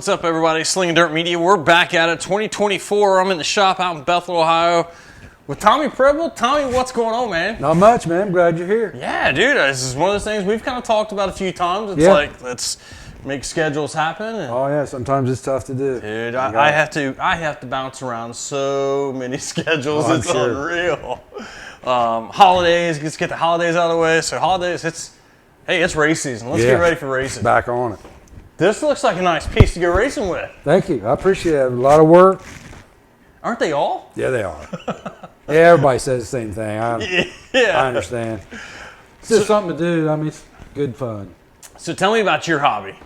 What's up, everybody? Slingin Dirt Media. We're back at it. 2024. I'm in the shop out in Bethel, Ohio, with Tommy Pribble. Tommy, what's going on, man? Not much, man. I'm glad you're here. Yeah, dude. This is one of those things we've kind of talked about a few times. It's like, let's make schedules happen. And, oh yeah, sometimes it's tough to do. Dude, I have to bounce around so many schedules. It's unreal. Holidays. Let's get the holidays out of the way. So holidays, it's race season. Let's get ready for racing. Back on it. This looks like a nice piece to go racing with. Thank you. I appreciate it. A lot of work. Aren't they all? Yeah, they are. Yeah, everybody says the same thing. I understand. It's just something to do. I mean, it's good fun. So tell me about your hobby.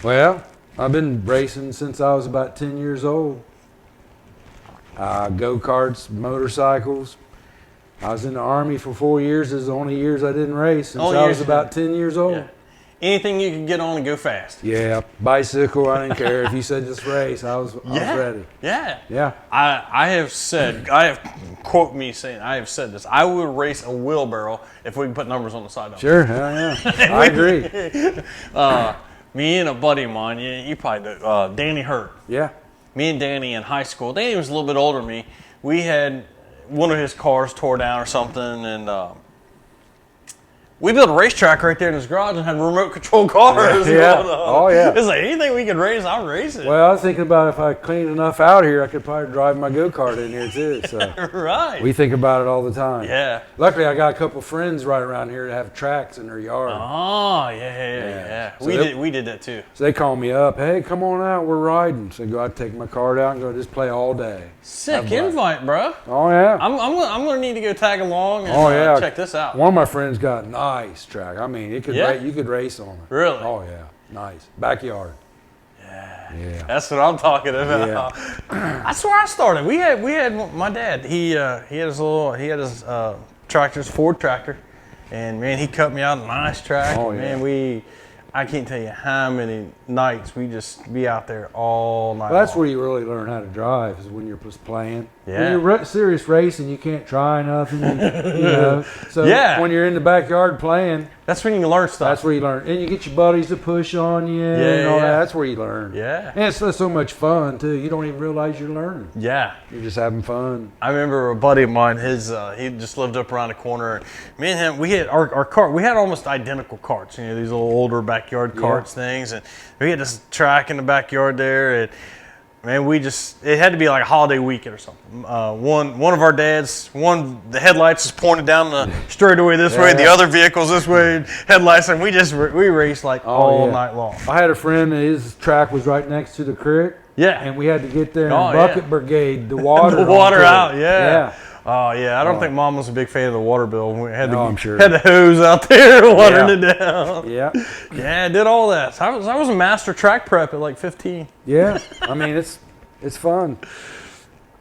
Well, I've been racing since I was about 10 years old. Go-karts, motorcycles. I was in the Army for 4 years. It was the only years I didn't race since I was about 10 years old. Yeah. Anything you can get on and go fast. Yeah, bicycle, I didn't care. If you said just race, I was ready. Yeah. Yeah. I have said this. I would race a wheelbarrow if we can put numbers on the side of it. Sure, yeah. I agree. Me and a buddy of mine, you probably know, Danny Hurt. Yeah. Me and Danny in high school. Danny was a little bit older than me. We had one of his cars tore down or something, and we built a racetrack right there in his garage and had remote control cars. Yeah. Oh, yeah. It's like anything we could race, I'll race it. Well, I was thinking about if I cleaned enough out here, I could probably drive my go-kart in here too. So right. We think about it all the time. Yeah. Luckily, I got a couple friends right around here that have tracks in their yard. Oh, yeah. So we did that too. So they call me up, hey, come on out, we're riding. So I go out, take my cart out, and go just play all day. Sick invite, bro. Oh, yeah. I'm gonna need to go tag along and check this out. One of my friends got a nice track. I mean, you could race on it. Really? Oh, yeah. Nice. Backyard. Yeah. That's what I'm talking about. Yeah. That's where I started. We had my dad. He had his tractors, Ford tractor, and man, he cut me out a nice track. Oh, yeah. Man, I can't tell you how many nights we just be out there all night. Well, that's where you really learn how to drive, is when you're just playing. Yeah. When you're serious racing, you can't try nothing. You know. So when you're in the backyard playing, that's when you learn stuff. That's where you learn, and you get your buddies to push on you. And all that. That's where you learn. Yeah. And it's so much fun too. You don't even realize you're learning. Yeah. You're just having fun. I remember a buddy of mine. He just lived up around the corner. And me and him, we had our car. We had almost identical carts. You know, these little older backyard carts things, and we had this track in the backyard there. And man, it had to be like a holiday weekend or something. One of our dads, the headlights is pointed down the straightaway this way, the other vehicles this way, headlights, and we raced like all night long. I had a friend, his track was right next to the creek. Yeah. And we had to get there and bucket brigade the water. The water out, yeah. Oh, yeah. I don't think Mom was a big fan of the water bill. We had the hose out there watering it down. Yeah. Yeah, I did all that. I was a master track prep at like 15. Yeah. I mean, it's fun.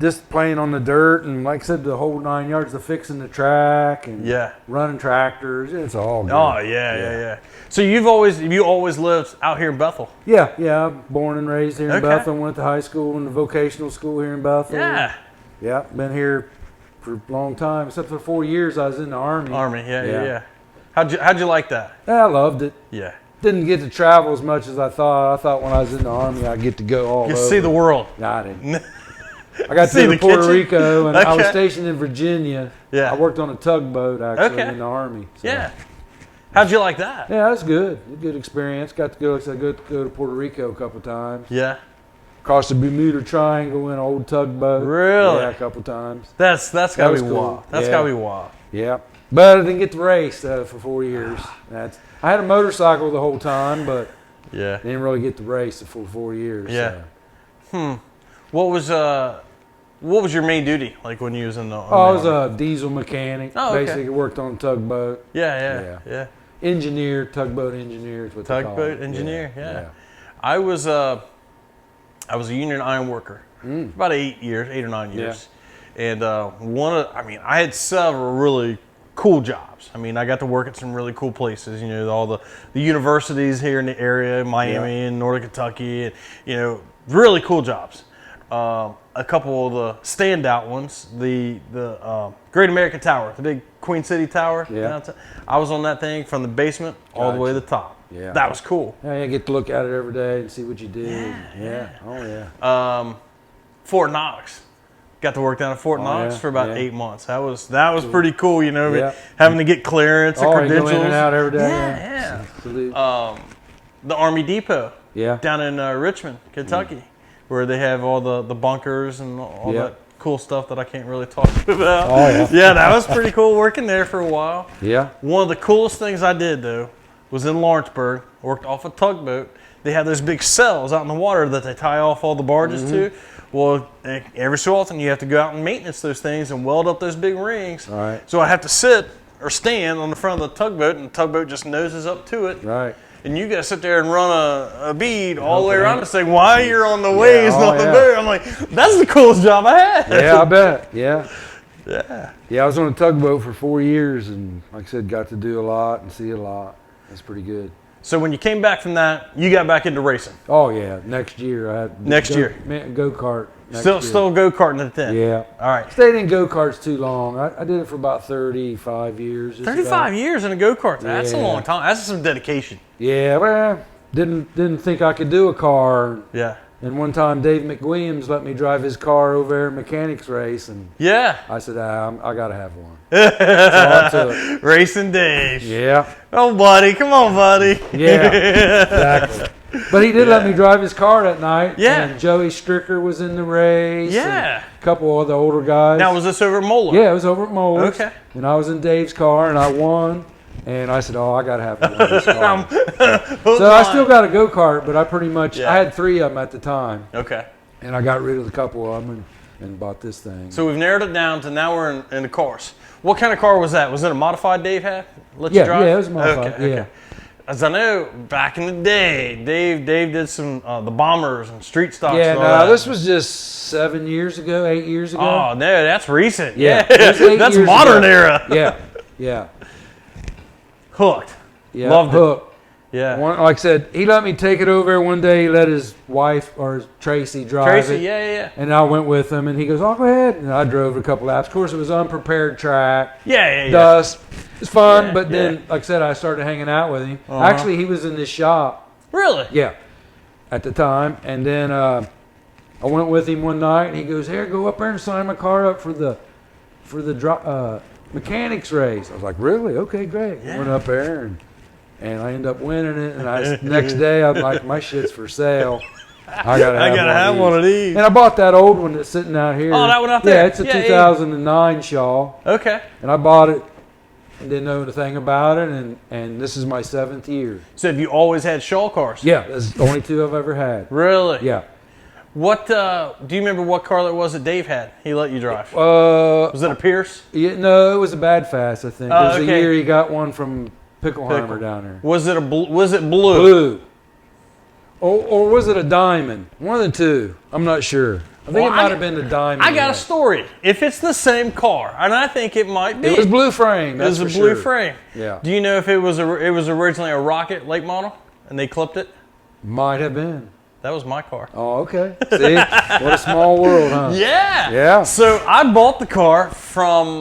Just playing on the dirt and, like I said, the whole 9 yards of fixing the track and running tractors. It's all good. Oh, yeah. So you always lived out here in Bethel? Yeah. I'm born and raised here in Bethel. Went to high school and the vocational school here in Bethel. Yeah. Yeah, been here for a long time. Except for 4 years I was in the Army. Yeah. How'd you like that? I loved it. Yeah. Didn't get to travel as much as I thought. I thought when I was in the Army I'd get to go all over. See the world. No, I didn't. I got to go to Puerto Rico, and I was stationed in Virginia. Yeah. I worked on a tugboat, actually, in the Army. So. Yeah. How'd you like that? Yeah, that's good. A good experience. Got to go to Puerto Rico a couple times. Yeah. Across the Bermuda Triangle in an old tugboat. Really? Yeah, a couple times. That's gotta be wild. That's gotta be wild. Yeah. But I didn't get to race for 4 years. I had a motorcycle the whole time, but didn't really get to race the full 4 years. Yeah. So. What was your main duty like when you was in the Army? I was a diesel mechanic. Oh, okay. Basically worked on a tugboat. Yeah. Engineer, tugboat engineer is what they call it. Tugboat engineer, yeah. I was a union iron worker for about 8 or 9 years. And I had several really cool jobs. I mean, I got to work at some really cool places, you know, all the universities here in the area, Miami and Northern Kentucky, and, really cool jobs. A couple of the standout ones, the Great American Tower, the big Queen City Tower. Yeah. I was on that thing from the basement all the way to the top. Yeah. That was cool. Yeah, you get to look at it every day and see what you did. Yeah. Oh, yeah. Fort Knox. Got to work down at Fort Knox for about 8 months. That was pretty cool, you know, having to get clearance and credentials. You go in and out every day. Yeah. The Army Depot. Yeah. Down in Richmond, Kentucky, where they have all the bunkers and all that cool stuff that I can't really talk about. Oh, yeah. Yeah, that was pretty cool working there for a while. Yeah. One of the coolest things I did, though, was in Lawrenceburg. Worked off a tugboat. They have those big cells out in the water that they tie off all the barges to. Well, every so often you have to go out and maintenance those things and weld up those big rings. All right. So I have to sit or stand on the front of the tugboat, and the tugboat just noses up to it. Right. And you got to sit there and run a bead all the way around and say, why you're on the waves, not the boat. I'm like, that's the coolest job I had. Yeah, I bet. Yeah. Yeah. Yeah, I was on a tugboat for 4 years, and like I said, got to do a lot and see a lot. That's pretty good. So when you came back from that, you got back into racing? Oh, yeah. Next year. I had go-kart. Still go-karting at then? Yeah. All right. Stayed in go-karts too long. I did it for about 35 years. 35 years in a go-kart? That's a long time. That's some dedication. Yeah, well, didn't think I could do a car. Yeah. And one time Dave McWilliams let me drive his car over there in mechanics race, and I said, I got to have one. So I took. Racing Dave. Yeah. Oh, buddy. Come on, buddy. Yeah, exactly. But he did let me drive his car that night. Yeah. And Joey Stricker was in the race. Yeah. A couple of the older guys. Now, was this over at Moeller? Yeah, it was over at Moeller. Okay. And I was in Dave's car, and I won. And I said, I got to have one of these cars. So I still got a go-kart, but I pretty much, I had 3 of them at the time. Okay. And I got rid of a couple of them and bought this thing. So we've narrowed it down to now we're in the cars. What kind of car was that? Was it a modified Dave had? You drive? Yeah, it was modified, okay. As I know, back in the day, Dave did some the Bombers and street stocks. Yeah, no, this was just 7 years ago, 8 years ago. Oh, no, that's recent. Yeah, that's modern era. Yeah, yeah. Hooked. Yeah, loved hooked. It. Yeah. Like I said, he let me take it over one day. He let his wife or Tracy drive it. Yeah. And I went with him, and he goes, go ahead. And I drove a couple laps. Of course, it was unprepared track. Yeah. Dust. It was fun, but then, like I said, I started hanging out with him. Actually, he was in this shop. Really? Yeah. At the time. And then I went with him one night, and he goes, here, go up there and sign my car up for the mechanics race. I was like, really? Okay, great. Yeah. Went up there, and I ended up winning it. And next day, I'm like, my shit's for sale. I gotta have one of these. And I bought that old one that's sitting out here. Oh, that one out there? Yeah, it's a 2009 Shaw. Okay. And I bought it and didn't know anything about it, and this is my 7th year. So have you always had Shaw cars? Yeah, that's the only 2 I've ever had. Really? Yeah. What do you remember what car that was that Dave had? He let you drive. Was it a Pierce? Yeah, no, it was a Bad Fast, I think. It was the year he got one from Pickleheimer down there. Was it blue? Blue. Or was it a diamond? One of the 2. I'm not sure. I think it might have been the diamond. I got a story. If it's the same car, and I think it might be. It was blue frame. It was a blue frame. Yeah. Do you know if it was originally a Rocket late model and they clipped it? Might have been. That was my car. Oh, okay. See? What a small world, huh? Yeah. Yeah. So I bought the car from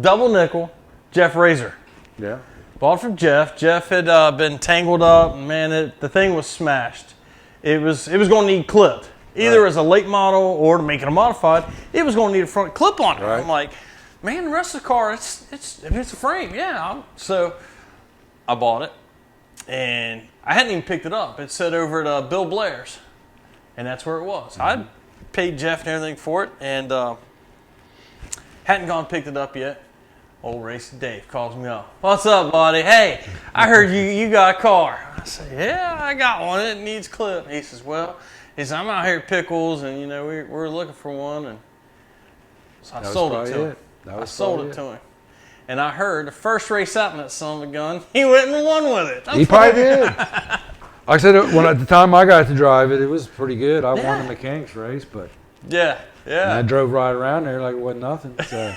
Double Nickel, Jeff Razor. Yeah. Bought it from Jeff. Jeff had been tangled up. Man, the thing was smashed. It was going to need clipped. Either as a late model or to make it a modified, it was going to need a front clip on it. Right. I'm like, man, the rest of the car, it's a frame. Yeah. So I bought it. And I hadn't even picked it up. It said over at Bill Blair's, and that's where it was. I paid Jeff and everything for it, and hadn't gone and picked it up yet. Old Racing Dave calls me up. What's up, buddy? Hey, I heard you got a car. I said, yeah, I got one. It needs clip. He says, I'm out here at Pickles, and we're looking for one, and so I sold it to him. I sold it to him. And I heard the first race out in that son of a gun, he went and won with it. He probably did. Like I said, at the time I got to drive it, it was pretty good. I won the mechanics race, but yeah. And I drove right around there like it wasn't nothing. So.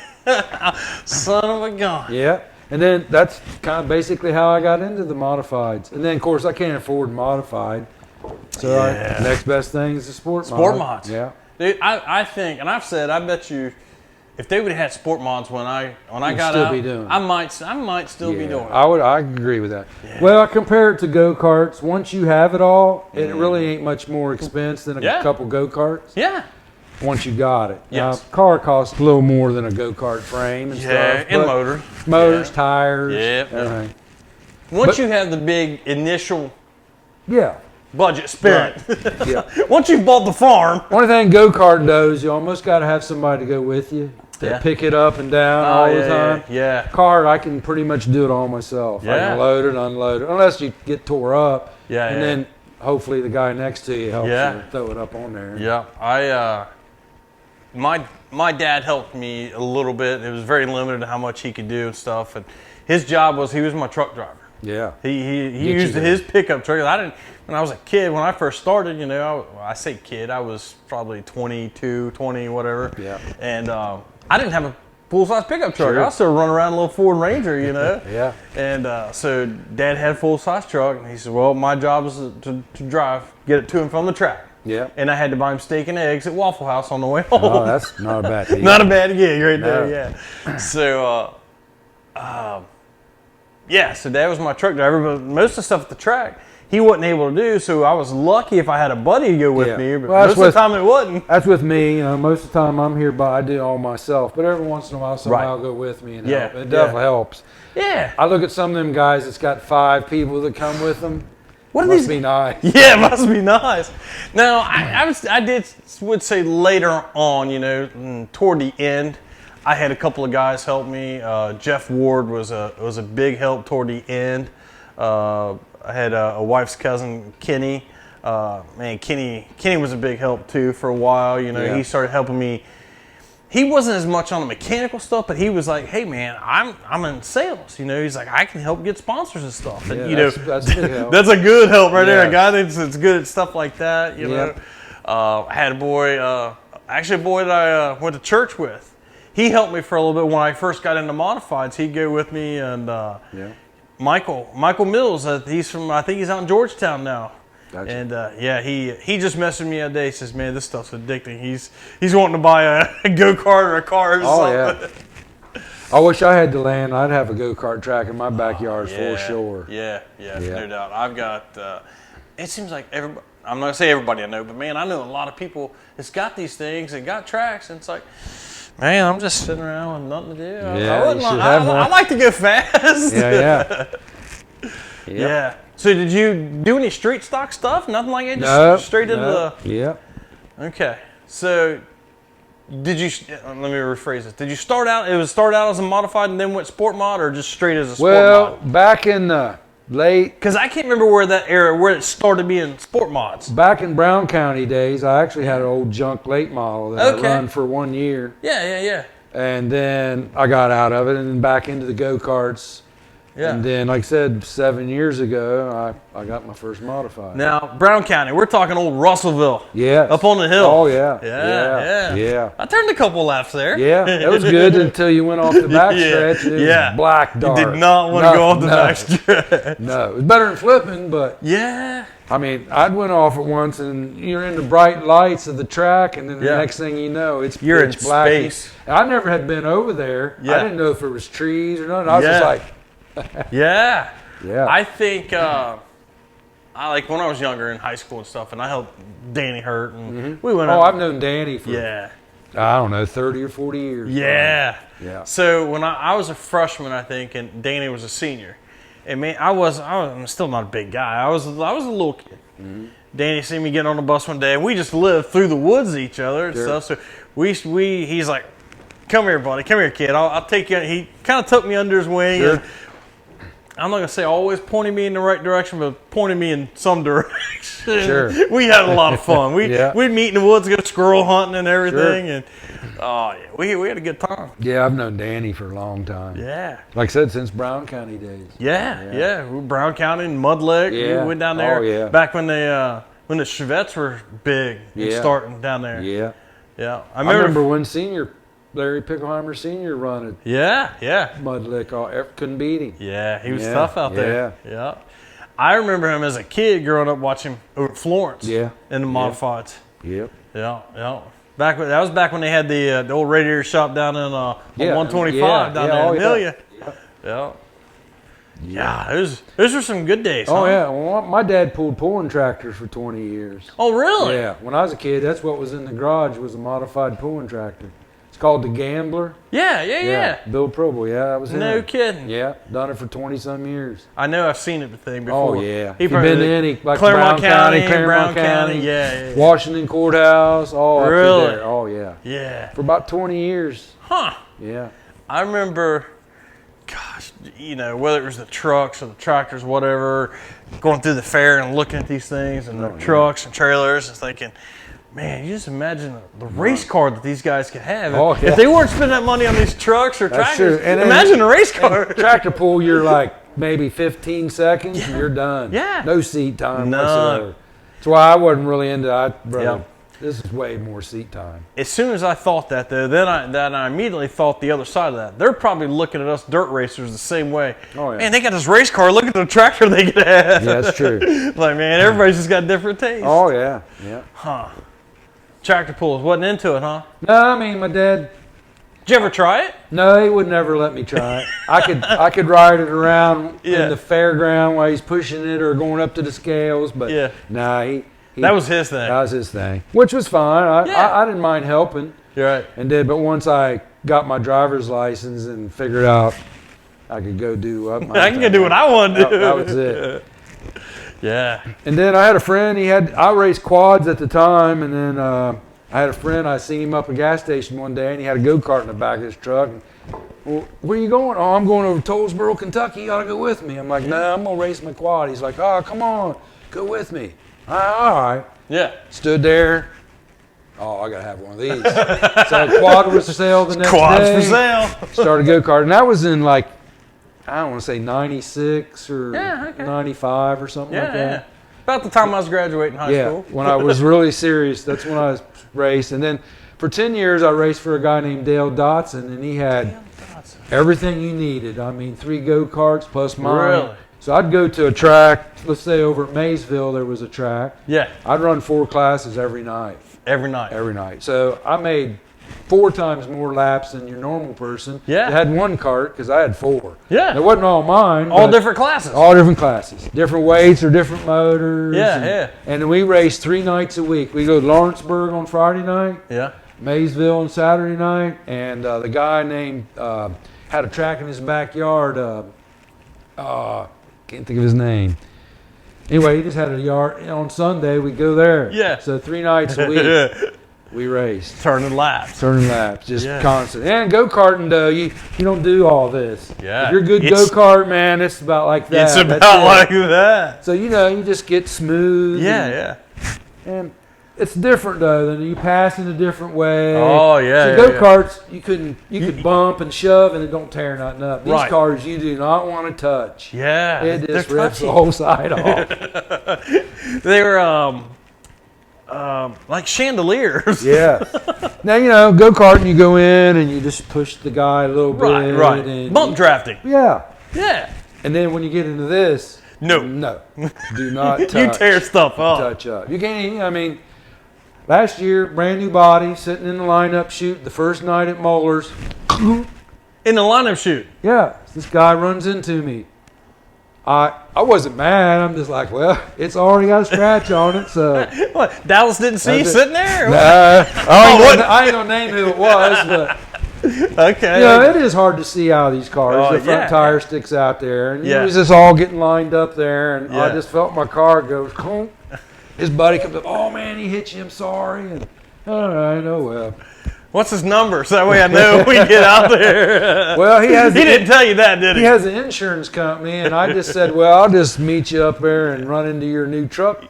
Son of a gun. Yeah. And then that's kind of basically how I got into the modifieds. And then, of course, I can't afford modified. So next best thing is the sport mods. Yeah. Dude, I think, and I've said, I bet you if they would have had sport mods when I got still out, be doing it. I might still be doing it. I agree with that. Yeah. Well, I compare it to go-karts. Once you have it all, it really ain't much more expense than a couple go-karts. Yeah. Once you got it. Yes. Now, car costs a little more than a go-kart frame and stuff. And motors, tires, everything. Once you have the big initial budget spent, once you've bought the farm. Only thing go-kart does, you almost got to have somebody to go with you to pick it up and down all the time. Yeah. Car, I can pretty much do it all myself. I can load it, unload it, unless you get tore up. And then hopefully the guy next to you helps you throw it up on there. Yeah. My dad helped me a little bit. It was very limited to how much he could do and stuff. And his job was he was my truck driver. Yeah. He used his pickup truck. When I was a kid, when I first started, I say kid, I was probably 22, 20, whatever. Yeah. And I didn't have a full-size pickup truck. I was still running around a little Ford Ranger, Yeah. And so Dad had a full-size truck, and he said, well, my job is to drive, get it to and from the track. Yeah. And I had to buy him steak and eggs at Waffle House on the way home. Oh, that's not a bad gig. Not a bad gig right there, yeah. So, so Dad was my truck driver, but most of the stuff at the track, he wasn't able to do, so I was lucky if I had a buddy to go with me, but most of the time it wasn't. That's with me. Most of the time I'm here, but I do it all myself. But every once in a while, somebody will go with me and help. It definitely helps. Yeah. I look at some of them guys that's got 5 people that come with them. Must be nice. Yeah, it must be nice. Now, I would say later on, toward the end, I had a couple of guys help me. Jeff Ward was a big help toward the end. I had a wife's cousin, Kenny. Kenny was a big help too for a while. He started helping me. He wasn't as much on the mechanical stuff, but he was like, "Hey man, I'm in sales." He's like, "I can help get sponsors and stuff." And that's a big help. That's a good help right there. A guy that's good at stuff like that. I had a boy, actually a boy that I went to church with. He helped me for a little bit when I first got into modifieds. He'd go with me, and Michael Mills. He's from, I think he's out in Georgetown now. Gotcha. And he just messaged me the other day. He says, "Man, this stuff's addicting." He's wanting to buy a go-kart or a car or something. Yeah. I wish I had the land. I'd have a go-kart track in my backyard for sure. Yeah, no doubt. I've got. It seems like everybody. I'm not gonna say everybody I know, but man, I know a lot of people that's got these things and got tracks, and it's like, man, I'm just sitting around with nothing to do. I like to go fast. Yeah. So did you do any street stock stuff? Nothing like that? Just straight into the... Yeah. Okay. So did you... Let me rephrase this. Did you start out as a modified and then went sport mod, or just straight as a sport mod? Well, back in the late... Because I can't remember where it started being sport mods. Back in Brown County days, I actually had an old junk late model that I run for 1 year. Yeah. And then I got out of it and then back into the go-karts. Yeah. And then, like I said, 7 years ago, I got my first modified. Now, Brown County, we're talking old Russellville. Yeah. Up on the hill. Oh, yeah. Yeah. I turned a couple laps there. Yeah. It was good until you went off the back stretch. It was black dark. You did not want to go off the back stretch. No. It was better than flipping, but... Yeah. I mean, I'd went off it once, and you're in the bright lights of the track, and then the next thing you know, you're in black. Space. I never had been over there. I didn't know if it was trees or nothing. I was just like... Yeah. I think I like when I was younger in high school and stuff, and I helped Danny hurt, and we went. I've known Danny for I don't know 30 or 40 years. Yeah. So when I was a freshman, I think, and Danny was a senior, and man, I'm still not a big guy. I was a little kid. Danny seen me getting on the bus one day, and we just lived through the woods of each other and stuff. So he's like, "Come here, buddy. Come here, kid. I'll take you." He kind of took me under his wing. And I'm not going to say always pointing me in the right direction, but pointing me in some direction. Sure. We had a lot of fun. We'd meet in the woods, go squirrel hunting and everything. And we had a good time. Yeah, I've known Danny for a long time. Yeah. Like I said, since Brown County days. Yeah. Brown County and Mud Lick. Yeah. We went down there. Oh, yeah. Back when the Chevettes were big and starting down there. Yeah. I remember when Larry Pickleheimer Sr. run it. Yeah. Mud Lick, couldn't beat him. Yeah, he was tough out there. Yeah. I remember him as a kid growing up watching over at Florence. Yeah. In the modifieds. Yep. Yeah. That was back when they had the old radiator shop down in on 125 down there in Amelia. Yeah, those were some good days. Oh, yeah. Well, my dad pulled pulling tractors for 20 years. Oh, really? Yeah. When I was a kid, that's what was in the garage was a modified pulling tractor. It's called the Gambler. Yeah. Bill Pribble, that was him. No kidding. Yeah, done it for 20-some years. I know I've seen it before. Oh, yeah. He been in, like Claremont County, Claremont County. Yeah. Washington Courthouse, all up really? there. Oh, yeah. Yeah. For about 20 years. Huh. Yeah. I remember, gosh, whether it was the trucks or the tractors, whatever, going through the fair and looking at these things and the trucks and trailers and thinking, man, you just imagine the race car that these guys could have. If they weren't spending that money on these trucks or tractors, imagine a race car. Tractor pull, you're like maybe 15 seconds and you're done. Yeah. No seat time whatsoever. That's why I wasn't really into this is way more seat time. As soon as I thought that, though, then I immediately thought the other side of that. They're probably looking at us dirt racers the same way. Oh, yeah. Man, they got this race car. Look at the tractor they could have. Yeah, that's true. Like, man, everybody's just got different tastes. Oh, yeah. Huh. Tractor pulls. Wasn't into it, huh? No, I mean, my dad... Did you ever try it? No, he would never let me try it. I could ride it around in the fairground while he's pushing it or going up to the scales, but nah, that was his thing. That was his thing, which was fine. I didn't mind helping. You're right. But once I got my driver's license and figured out I could go do up my I can go do what I want to do. That was it. Yeah. And then I had a friend. I raced quads at the time, and then I had a friend. I seen him up at a gas station one day, and he had a go-kart in the back of his truck. And, well, where are you going? Oh, I'm going over to Tollsboro, Kentucky. You ought to go with me. I'm like, no, I'm going to race my quad. He's like, oh, come on, go with me. All right. Yeah. Stood there. Oh, I got to have one of these. So quad was for sale the next Quad's day. for sale. Started go-kart. And that was in like, I don't want to say 96 or 95 or something like that. Yeah. About the time I was graduating high school. Yeah, when I was really serious, that's when I was raced. And then for 10 years, I raced for a guy named Dale Dotson, and he had everything you needed. I mean, 3 go-karts plus mine. Really? So I'd go to a track, let's say over at Maysville there was a track. Yeah. I'd run 4 classes every night. Every night? Every night. So I made 4 times more laps than your normal person. Yeah. I had 1 cart because I had 4. Yeah. It wasn't all mine. All different classes. All different classes. Different weights or different motors. Yeah, And then we raced 3 nights a week. We go to Lawrenceburg on Friday night. Yeah. Maysville on Saturday night. And the guy named, had a track in his backyard. Can't think of his name. Anyway, he just had a yard. On Sunday, we go there. Yeah. So 3 nights a week. We raced. Turning laps. Just constant. And go-karting, though, you don't do all this. Yeah. If you're good go-kart, man, it's about like that. It's about like that. So, you just get smooth. Yeah. And it's different, though, than you pass in a different way. Oh, yeah. So go-karts, you could bump and shove and it don't tear nothing up. These cars, you do not want to touch. Yeah. It just rips the whole side off. They were, like chandeliers. Yeah. Now, go-karting, you go in and you just push the guy a little bit. Right. And bump drafting. Yeah. Yeah. And then when you get into this. No. Do not touch. You tear stuff up. Touch up. You can't even, last year, brand new body, sitting in the lineup shoot the first night at Moeller's. In the lineup shoot? Yeah. This guy runs into me. I wasn't mad. I'm just like, well, it's already got a scratch on it, so. What, Dallas didn't see you sitting there? I ain't gonna name who it was, but. Okay. It is hard to see out of these cars. The front tire sticks out there, and it was just all getting lined up there, and I just felt my car go. Clunk. His buddy comes up. Oh man, he hit you. I'm sorry. And all right, oh well. What's his number so that way I know we get out there? Well, he didn't tell you that, did he? He has an insurance company, and I just said, well, I'll just meet you up there and run into your new truck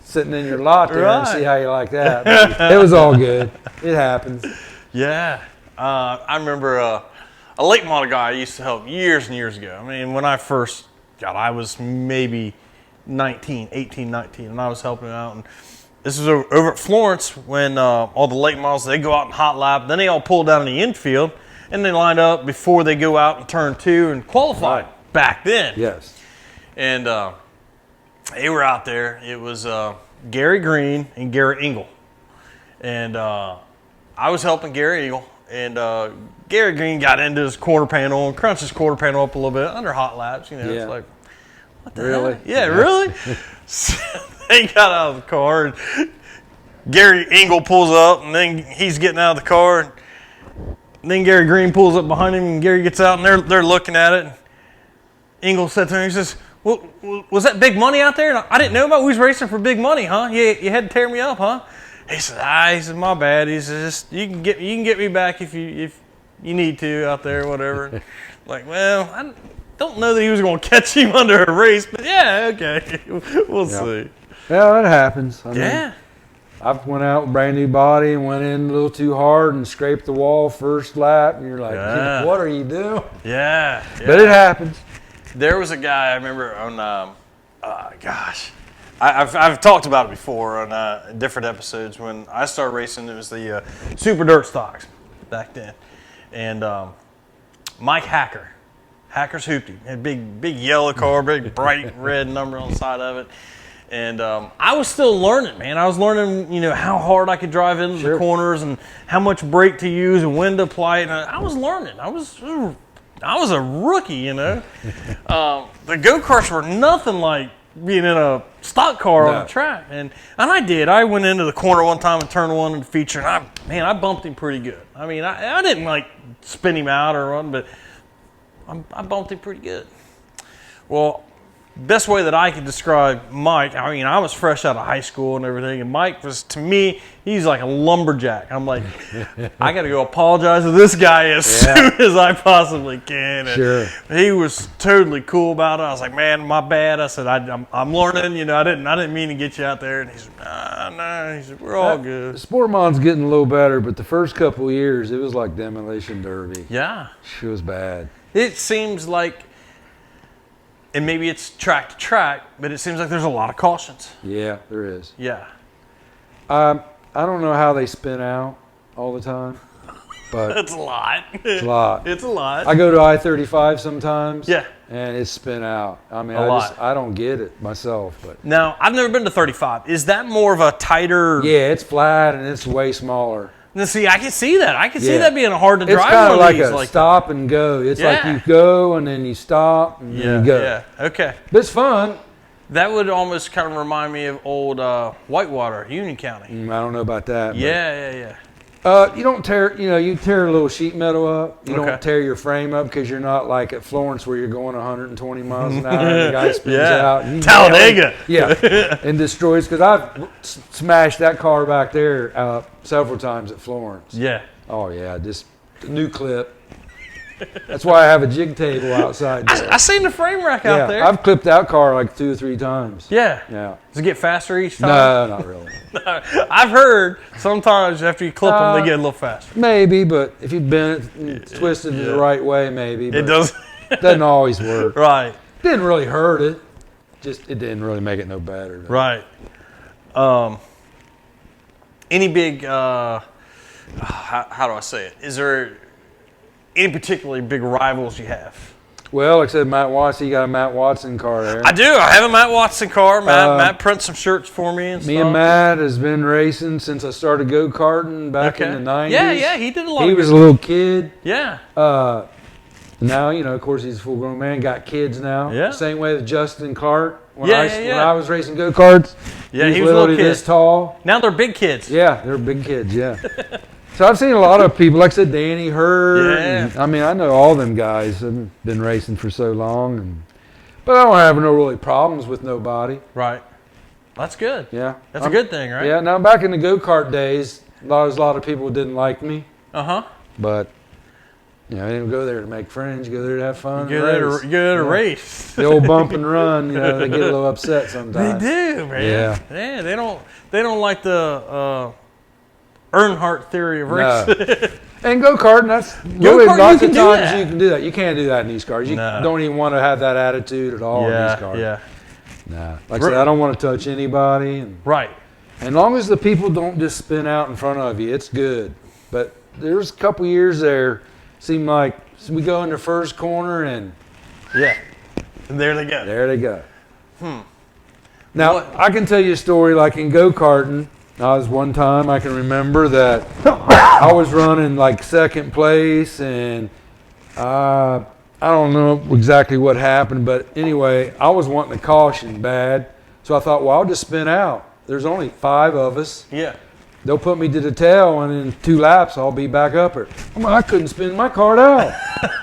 sitting in your lot there and see how you like that. But it was all good. It happens. Yeah. I remember a late model guy I used to help years and years ago. I mean, when I first got, I was maybe 18, 19, and I was helping out. And this was over at Florence when all the late models, they go out in hot lap. Then they all pull down in the infield, and they line up before they go out in turn 2 and qualify back then. Yes. And they were out there. It was Gary Green and Garrett Engel. And I was helping Gary Eagle, and Gary Green got into his quarter panel and crunched his quarter panel up a little bit under hot laps. You know, it's like, what the hell? Yeah, really? So they got out of the car, and Gary Eagle pulls up, and then he's getting out of the car, and then Gary Green pulls up behind him, and Gary gets out, and they're looking at it. And Eagle said to him, he says, well, was that big money out there? And I didn't know about. We was racing for big money, huh? You had to tear me up, huh? He said, my bad. He says, you can get me back if you need to out there, whatever. Like, well, I don't know that he was going to catch him under a race, but yeah, okay, we'll see. Yeah, that happens. I mean, I went out with a brand new body and went in a little too hard and scraped the wall first lap, and you're like, what are you doing? Yeah. But it happens. There was a guy I remember on, I've talked about it before on different episodes. When I started racing, it was the Super Dirt Stocks back then. And Mike Hacker's Hoopty, had a big yellow car, big bright red number on the side of it. And I was still learning, man. I was learning, how hard I could drive into the corners and how much brake to use and when to apply it. And I was learning. I was a rookie, The go-karts were nothing like being in a stock car on the track. And I did. I went into the corner one time and turned one in the feature, and I bumped him pretty good. I mean, I didn't like spin him out or run, but I bumped him pretty good. Well, best way that I could describe Mike, I mean, I was fresh out of high school and everything, and Mike was, to me, he's like a lumberjack. I'm like, I got to go apologize to this guy as soon as I possibly can. And he was totally cool about it. I was like, man, my bad. I said, I'm learning. I didn't mean to get you out there. And he said, no. He said, we're all good. Sportmon's getting a little better, but the first couple of years, it was like demolition derby. Yeah. She was bad. It seems like, and maybe it's track to track, but it seems like there's a lot of cautions. Yeah, there is. Yeah. I don't know how they spin out all the time, but it's a lot. It's a lot. It's a lot. I go to I-35 sometimes. Yeah. And it's spin out. I mean, I don't get it myself. But now, I've never been to 35. Is that more of a tighter? Yeah, it's flat and it's way smaller. Now, see, I can see that. I can see that being hard to drive. It's kind of like a stop and go. It's like you go and then you stop and then you go. Yeah, okay. But it's fun. That would almost kind of remind me of old Whitewater, Union County. I don't know about that. Yeah. You don't tear, you tear a little sheet metal up. You don't tear your frame up because you're not like at Florence where you're going 120 miles an hour and the guy spins out. And Talladega. And destroys, because I've smashed that car back there several times at Florence. Yeah. Oh, yeah, just a new clip. That's why I have a jig table outside there. I seen the frame rack out there. I've clipped that car like 2 or 3 times. Yeah. Does it get faster each time? No, not really. I've heard sometimes after you clip them, they get a little faster. Maybe, but if you bend it and twisted it the right way, maybe. It does. Doesn't always work. Right. Didn't really hurt it. Just it didn't really make it no better. Though. Right. Any big, how do I say it? Is there any particularly big rivals you have? Well, like I said, Matt Watson, you got a Matt Watson car there. I do. I have a Matt Watson car. Matt prints some shirts for me and stuff. Me and Matt has been racing since I started go-karting back in the 90s. Yeah, he did a lot. He was a little kid. Yeah. Now, of course, he's a full-grown man, got kids now. Yeah. Same way with Justin Clark. When I was racing go-karts, he was literally a little kid. this tall. Now they're big kids. Yeah, they're big kids, yeah. So I've seen a lot of people, like I said, Danny Hurd. Yeah. I mean, I know all them guys have been racing for so long. But I don't have no really problems with nobody. Right. That's good. Yeah. That's a good thing, right? Yeah. Now, back in the go-kart days, a lot of people didn't like me. Uh-huh. But, I didn't go there to make friends. You go there to have fun. You go there to race. The old bump and run, they get a little upset sometimes. They do, man. Yeah. They don't like the Earnhardt theory of racing. No. And go-karting, that's really lots of times you can do that. You can't do that in these cars. You don't even want to have that attitude at all in these cars. Yeah. Nah. Like I said, I don't want to touch anybody. Right. And as long as the people don't just spin out in front of you, it's good. But there's a couple years there, seemed like we go in the first corner and... Yeah. And there they go. Now, I can tell you a story like in go-karting. I was one time I can remember that I was running like second place, and I don't know exactly what happened, but anyway, I was wanting a caution bad, so I thought, well, I'll just spin out. There's only 5 of us. Yeah. They'll put me to the tail, and in 2 laps, I'll be back up her. I couldn't spin my cart out.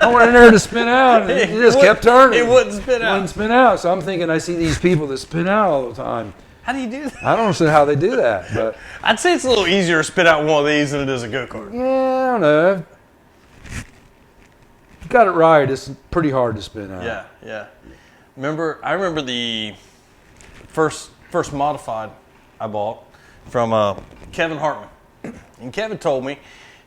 I went in there to spin out, and it just kept turning. It wouldn't spin out. It wouldn't spin out. So I'm thinking, I see these people that spin out all the time. How do you do that? I don't know how they do that, but I'd say it's a little easier to spin out one of these than it is a go-kart. yeah, I don't know. You got it right. It's pretty hard to spin out. Yeah, yeah. I remember the first modified I bought from Kevin Hartman. And Kevin told me,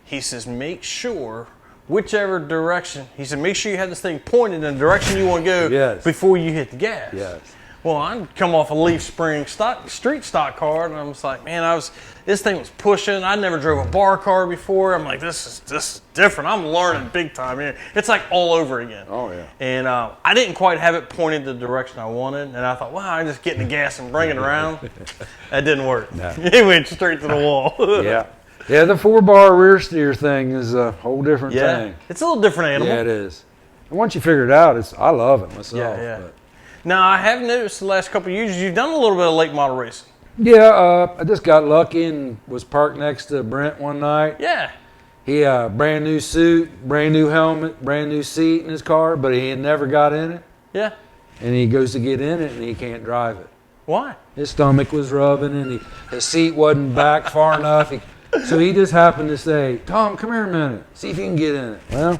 he says, make sure whichever direction, he said, make sure you have this thing pointed in the direction you want to go before you hit the gas. Yes. Well, I'd come off a Leaf Spring street stock car, and I was like, man, this thing was pushing. I never drove a bar car before. I'm like, this is different. I'm learning big time here. It's like all over again. Oh, yeah. And I didn't quite have it pointed the direction I wanted, and I thought, wow, I just get in the gas and bring it around. That didn't work. No. It went straight to the wall. Yeah. Yeah, the 4-bar rear steer thing is a whole different thing. It's a little different animal. Yeah, it is. And once you figure it out, I love it myself. Yeah. But. Now, I have noticed the last couple of years, you've done a little bit of late model racing. Yeah, I just got lucky and was parked next to Brent one night. Yeah. He brand new suit, brand new helmet, brand new seat in his car, but he had never got in it. Yeah. And he goes to get in it, and he can't drive it. Why? His stomach was rubbing, and his seat wasn't back far enough. So he just happened to say, Tom, come here a minute. See if you can get in it. Well,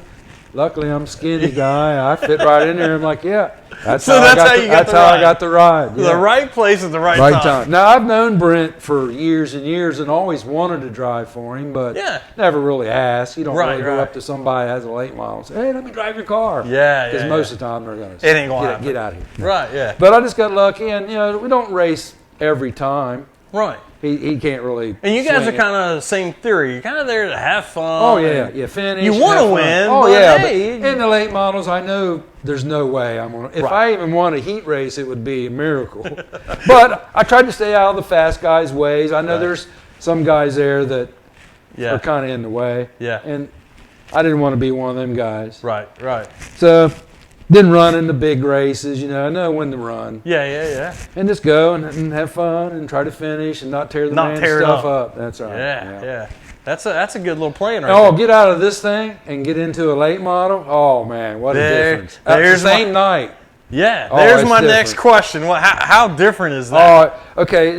luckily I'm a skinny guy. I fit right in there. I'm like, yeah. That's how I got the ride. Yeah. The right place at the right time. Now, I've known Brent for years and years and always wanted to drive for him, but never really asked. You don't really go up to somebody that has a late model and say, hey, let me drive your car. Yeah, because most of the time they're going to it ain't gonna get out of here. Right, yeah. But I just got lucky, and we don't race every time. Right. He can't really. And you guys are kind of the same theory. You're kind of there to have fun. Oh, yeah. You finish. You want to win. Oh, yeah. Hey. But in the late models, I know there's no way I'm going to. If I even won a heat race, it would be a miracle. But I tried to stay out of the fast guys' ways. I know there's some guys there that are kind of in the way. Yeah. And I didn't want to be one of them guys. Right, right. So. Didn't run in the big races, I know when to run. Yeah. And just go and have fun and try to finish and not tear the man's stuff up. That's right. Yeah. That's a good little plan right there. Get out of this thing and get into a late model. Oh, man, what a difference. There's the same night. Yeah, there's my next question. How different is that? Okay,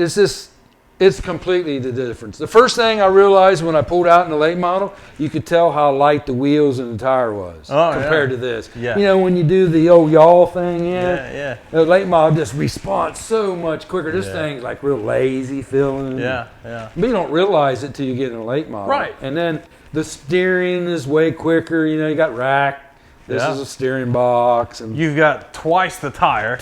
it's completely the difference. The first thing I realized when I pulled out in the late model, you could tell how light the wheels and the tire was compared to this. Yeah. When you do the old yaw thing, the late model just responds so much quicker. This thing's like real lazy feeling. Yeah. But you don't realize it till you get in a late model. Right. And then the steering is way quicker. You got rack. This is a steering box, and you've got twice the tire.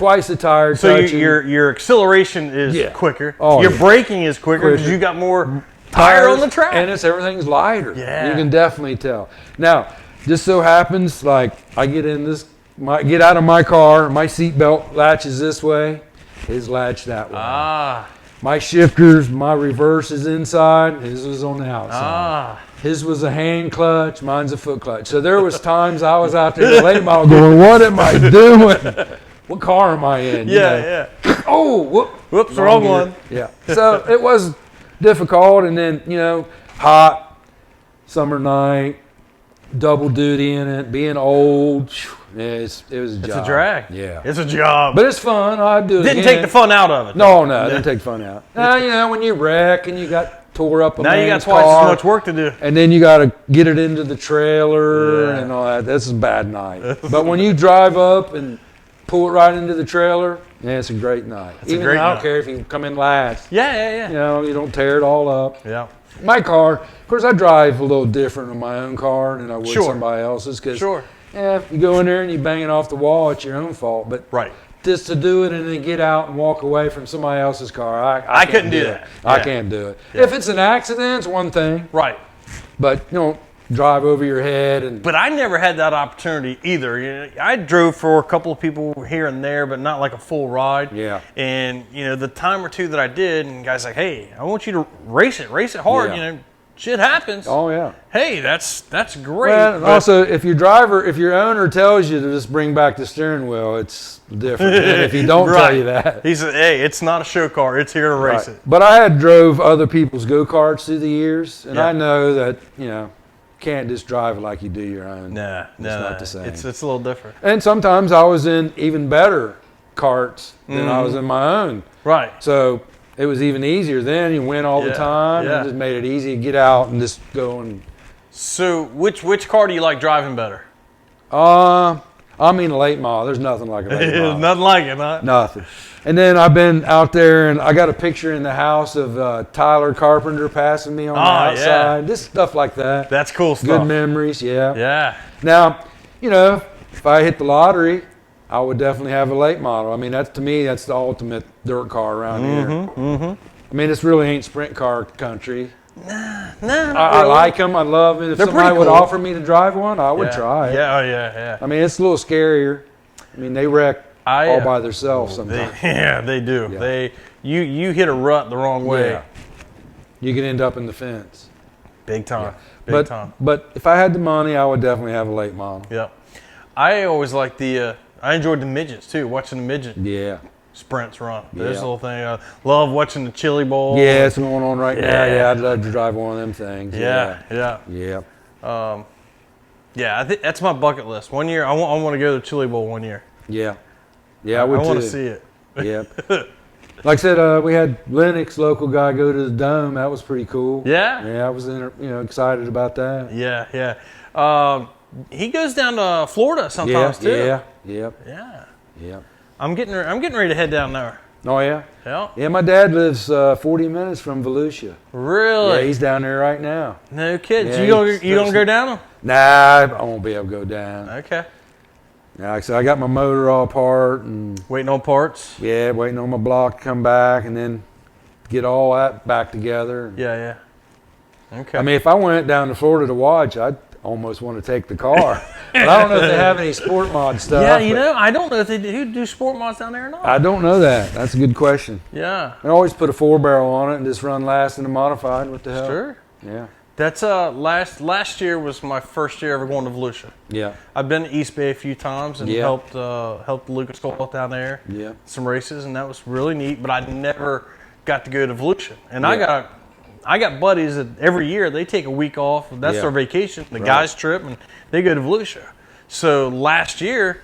So your acceleration is quicker. Oh, your braking is quicker because you got more tire on the track, and everything's lighter. Yeah, you can definitely tell. Now, just so happens, like I get out of my car, my seatbelt latches this way, his latch that way. My shifters, my reverse is inside, his was on the outside. His was a hand clutch, mine's a foot clutch. So there was times I was out there in the late model going, what am I doing? What car am I in? Yeah. Oh, whoops, wrong one. Yeah. So it was difficult, and then, hot, summer night, double duty in it, being old. It was a job. It's a drag. Yeah. It's a job. But it's fun. I'd do it Didn't again. take the fun out of it. No, it didn't take the fun out. Now, when you wreck and you got tore up a now you got man's twice car, as much work to do. And then you got to get it into the trailer and all that. That's a bad night. But when you drive up and pull it right into the trailer, it's a great night. I don't care if you come in last. Yeah. You don't tear it all up. Yeah. My car, of course, I drive a little different on my own car than I would somebody else's. Cause, you go in there and you bang it off the wall, it's your own fault. But just to do it and then get out and walk away from somebody else's car, I couldn't do that. I can't do it. Yeah. If it's an accident, it's one thing. Right. But, drive over your head. But I never had that opportunity either. You know, I drove for a couple of people here and there, but not like a full ride. Yeah. And, you know, the time or two that I did, and guys like, hey, I want you to race it hard. Yeah. You know, shit happens. Oh, yeah. Hey, that's great. Well, and also, if your owner tells you to just bring back the steering wheel, it's different than if he don't tell you that. He said, hey, it's not a show car. It's here to race it. But I had drove other people's go-karts through the years, and I know that, you know, can't just drive it like you do your own. Nah, it's not the same. It's a little different. And sometimes I was in even better carts than I was in my own. Right. So it was even easier then. You win all the time. And it just made it easy to get out and just go and. So which car do you like driving better? I mean, a late model. There's nothing like a late model. Nothing like it, huh? Nothing. And then I've been out there, and I got a picture in the house of Tyler Carpenter passing me on the outside. Yeah. Just stuff like that. That's cool stuff. Good memories, yeah. Yeah. Now, you know, if I hit the lottery, I would definitely have a late model. I mean, to me, that's the ultimate dirt car around here. I mean, this really ain't sprint car country. Nah, I like them. I love it. If somebody would offer me to drive one, I would try it. Yeah. I mean, it's a little scarier. I mean, they wreck all by themselves sometimes. They do. Yeah. You hit a rut the wrong way. Yeah. You can end up in the fence. Big time. Yeah. Big time. But if I had the money, I would definitely have a late model. Yeah. I always liked I enjoyed the midgets too, watching the midget sprints run. This little thing. I love watching the Chili Bowl. Yeah, it's going on right now. Yeah, I'd love to drive one of them things. Yeah. I think that's my bucket list. One year, I want to go to the Chili Bowl one year. Yeah, I would too. I want to see it. Yeah. Like I said, we had Lennox, local guy, go to the Dome. That was pretty cool. Yeah. Yeah, I was excited about that. Yeah. He goes down to Florida sometimes too. Yeah. I'm getting ready to head down there. Oh yeah. Yeah. Yeah, my dad lives 40 minutes from Volusia. Really? Yeah, he's down there right now. No kidding. Yeah, you gonna go down? Nah, I won't be able to go down. Okay. Yeah, like I said, I got my motor all apart and waiting on parts. Yeah, waiting on my block to come back and then get all that back together. Yeah. Okay. I mean, if I went down to Florida to watch, I'd almost want to take the car. But I don't know if they have any sport mod stuff. Yeah, I don't know if they do sport mods down there or not. I don't know that. That's a good question. Yeah. I always put a 4-barrel on it and just run last in the modified. What the hell? Sure. Yeah. That's last year was my first year ever going to Volusia. Yeah. I've been to East Bay a few times and helped the Lucas Colt down there. Yeah. Some races, and that was really neat. But I never got to go to Volusia, and I got buddies that every year they take a week off. That's their vacation, the guys' trip, and they go to Volusia. So last year,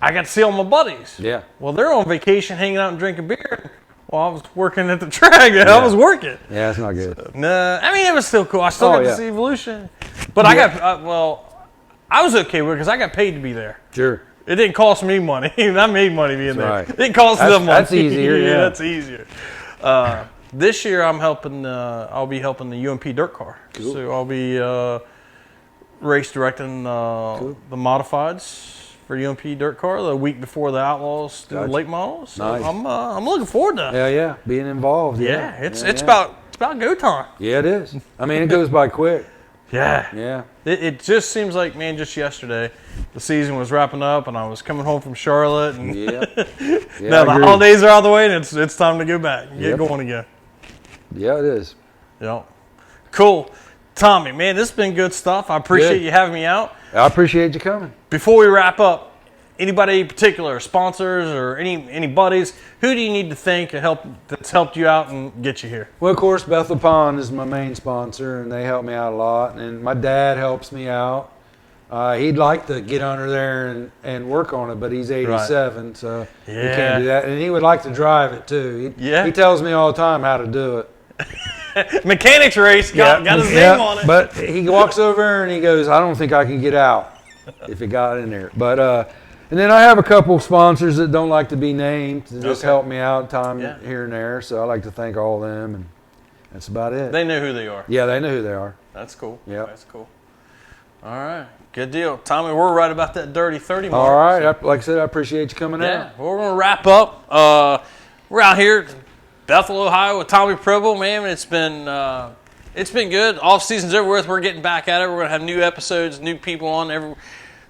I got to see all my buddies. Yeah. Well, they're on vacation, hanging out and drinking beer. Well, I was working at the track. I was working. Yeah, it's not good. So, nah, I mean, it was still cool. I still got to see Volusia. But I was okay with it because I got paid to be there. Sure. It didn't cost me money. I made money being there. Right. It didn't cost them money. That's easier. Yeah, that's easier. This year, I'll be helping the UMP dirt car. Cool. So I'll be race directing the modifieds for UMP dirt car the week before the Outlaws do the late models. So nice. I'm looking forward to it. Yeah, being involved. Yeah, it's about go time. Yeah, it is. I mean, it goes by quick. Yeah. It just seems like, man, just yesterday, the season was wrapping up, and I was coming home from Charlotte, and now the holidays are out of the way, and it's time to go back and get going again. Yeah, it is. Yeah. Cool. Tommy, man, this has been good stuff. I appreciate you having me out. I appreciate you coming. Before we wrap up, anybody in particular, sponsors or any buddies, who do you need to thank that's helped you out and get you here? Well, of course, Bethel Pond is my main sponsor, and they help me out a lot. And my dad helps me out. He'd like to get under there and work on it, but he's 87, so he can't do that. And he would like to drive it, too. He tells me all the time how to do it. Mechanics race, got his name on it. But he walks over and he goes, I don't think I can get out if it got in there. But and then I have a couple of sponsors that don't like to be named to just help me out here and there. So I like to thank all of them, and that's about it. They know who they are. Yeah, they know who they are. That's cool. Yeah, that's cool. All right, good deal, Tommy. We're right about that dirty 30 mark. All right, so. Like I said, I appreciate you coming out. Yeah, we're gonna wrap up. We're out here, Bethel, Ohio, with Tommy Pribble. Man, it's been It's been good. Off season's over with. We're getting back at it. We're gonna have new episodes, new people on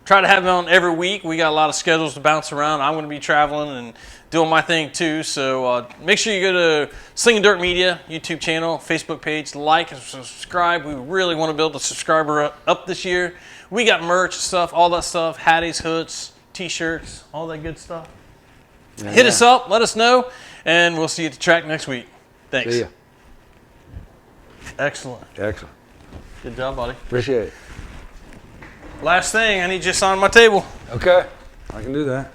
try to have them on every week. We got a lot of schedules to bounce around. I'm gonna be traveling and doing my thing too. So make sure you go to Slingin Dirt Media YouTube channel, Facebook page, like and subscribe. We really want to build the subscriber up this year. We got merch stuff, all that stuff, hatties, hoods, t-shirts, all that good stuff. Yeah. Hit us up, let us know, and we'll see you at the track next week. Thanks. See ya. Excellent. Excellent. Good job, buddy. Appreciate it. Last thing, I need you to sign my table. Okay, I can do that.